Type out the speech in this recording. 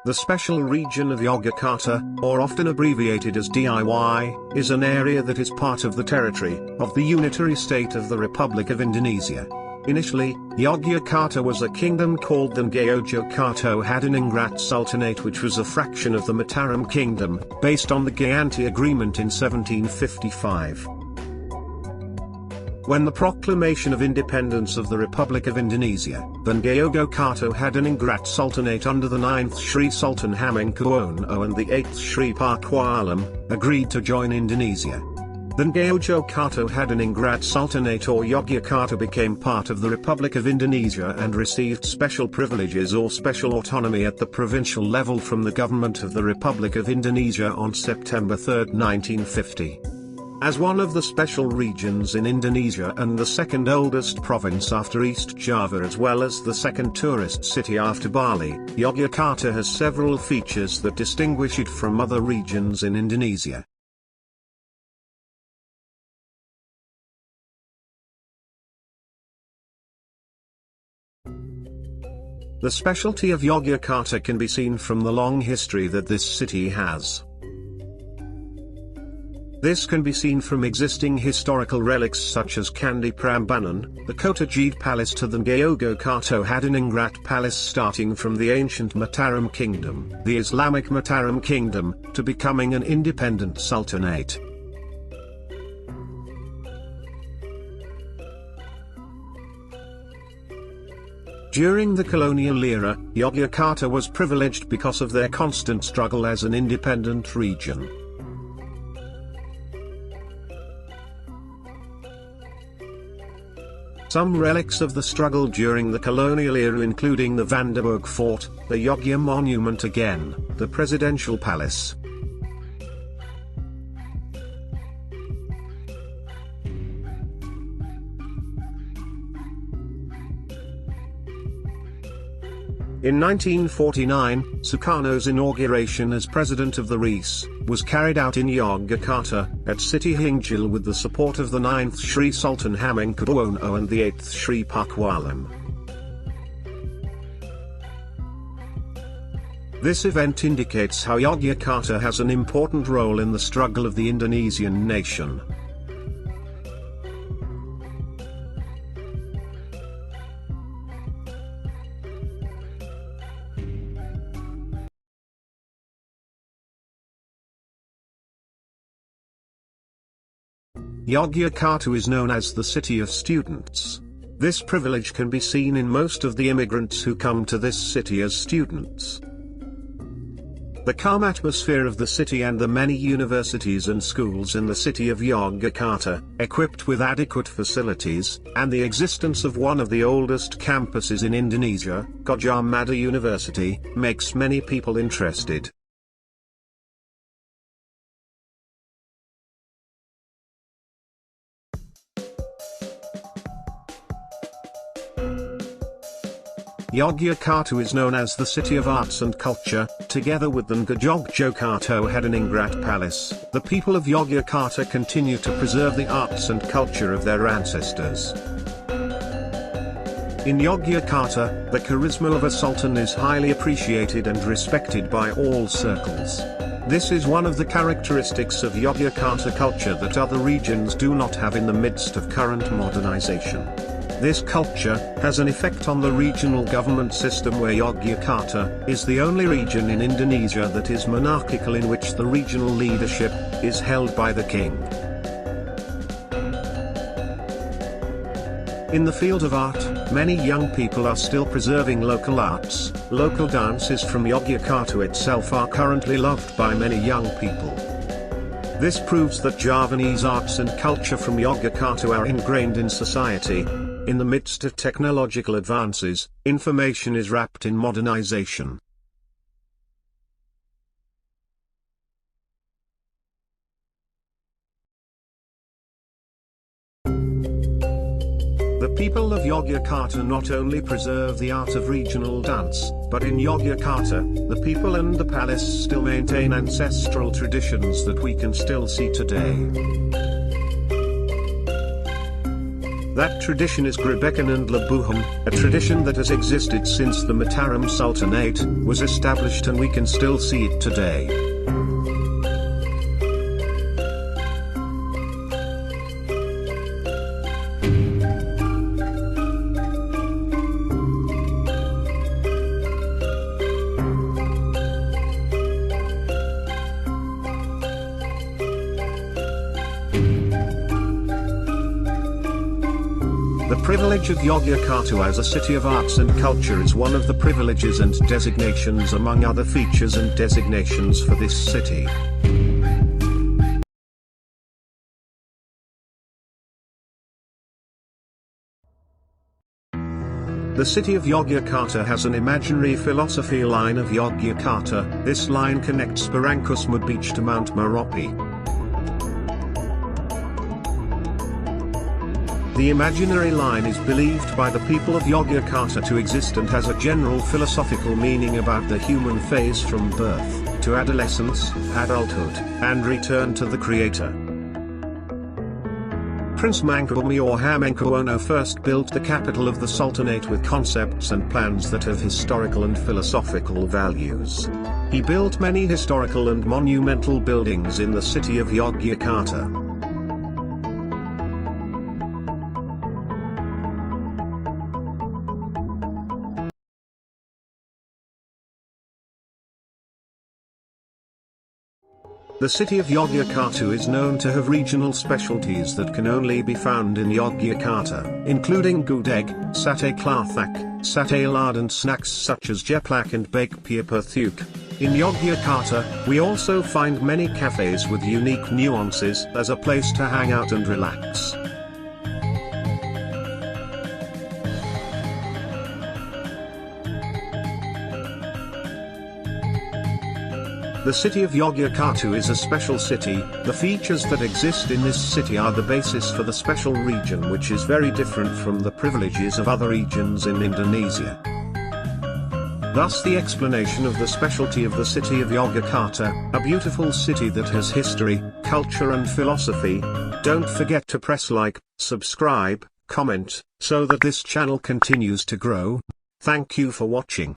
The special region of Yogyakarta, or often abbreviated as DIY, is an area that is part of the territory of the unitary state of the Republic of Indonesia. Initially, Yogyakarta was a kingdom called the Yogyakarta Hadiningrat Sultanate, which was a fraction of the Mataram Kingdom, based on the Gyanti Agreement in 1755. When the proclamation of independence of the Republic of Indonesia, the Yogyakarta Hadiningrat Sultanate under the 9th Sri Sultan Hamengkubuwono and the 8th Sri Pakualam, agreed to join Indonesia. The Yogyakarta Hadiningrat Sultanate or Yogyakarta became part of the Republic of Indonesia and received special privileges or special autonomy at the provincial level from the government of the Republic of Indonesia on September 3, 1950. As one of the special regions in Indonesia and the second oldest province after East Java as well as the second tourist city after Bali, Yogyakarta has several features that distinguish it from other regions in Indonesia. The specialty of Yogyakarta can be seen from the long history that this city has. This can be seen from existing historical relics such as Candi Prambanan, the Kota Jade Palace to the Yogyakarta Hadiningrat Palace, starting from the ancient Mataram Kingdom, the Islamic Mataram Kingdom, to becoming an independent sultanate. During the colonial era, Yogyakarta was privileged because of their constant struggle as an independent region. Some relics of the struggle during the colonial era including the Vandenberg Fort, the Yogya Monument again, the Presidential Palace. In 1949, Sukarno's inauguration as president of the RIS was carried out in Yogyakarta, at City Hingjil with the support of the 9th Sri Sultan Hamengkubuwono and the 8th Sri Pakualam. This event indicates how Yogyakarta has an important role in the struggle of the Indonesian nation. Yogyakarta is known as the City of Students. This privilege can be seen in most of the immigrants who come to this city as students. The calm atmosphere of the city and the many universities and schools in the city of Yogyakarta, equipped with adequate facilities, and the existence of one of the oldest campuses in Indonesia, Gadjah Mada University, makes many people interested. Yogyakarta is known as the City of Arts and Culture. Together with the Yogyakarta Hadiningrat Palace, the people of Yogyakarta continue to preserve the arts and culture of their ancestors. In Yogyakarta, the charisma of a sultan is highly appreciated and respected by all circles. This is one of the characteristics of Yogyakarta culture that other regions do not have in the midst of current modernization. This culture has an effect on the regional government system where Yogyakarta is the only region in Indonesia that is monarchical, in which the regional leadership is held by the king. In the field of art, many young people are still preserving local arts. Local dances from Yogyakarta itself are currently loved by many young people. This proves that Javanese arts and culture from Yogyakarta are ingrained in society. In the midst of technological advances, information is wrapped in modernization. The people of Yogyakarta not only preserve the art of regional dance, but in Yogyakarta, the people and the palace still maintain ancestral traditions that we can still see today. That tradition is Gerebekan and Labuhan, a tradition that has existed since the Mataram Sultanate was established, and we can still see it today. The privilege of Yogyakarta as a city of arts and culture is one of the privileges and designations among other features and designations for this city. The city of Yogyakarta has an imaginary philosophy line of Yogyakarta. This line connects Barangkusmud Beach to Mount Merapi. The imaginary line is believed by the people of Yogyakarta to exist and has a general philosophical meaning about the human phase from birth to adolescence, adulthood, and return to the Creator. Prince Mangkubumi or Hamengkubuwono first built the capital of the Sultanate with concepts and plans that have historical and philosophical values. He built many historical and monumental buildings in the city of Yogyakarta. The city of Yogyakarta is known to have regional specialties that can only be found in Yogyakarta, including gudeg, satay klathak, satay lard, and snacks such as jeplak and bakpia perthuk. In Yogyakarta, we also find many cafes with unique nuances as a place to hang out and relax. The city of Yogyakarta is a special city. The features that exist in this city are the basis for the special region, which is very different from the privileges of other regions in Indonesia. Thus the explanation of the specialty of the city of Yogyakarta, a beautiful city that has history, culture and philosophy. Don't forget to press like, subscribe, comment, so that this channel continues to grow. Thank you for watching.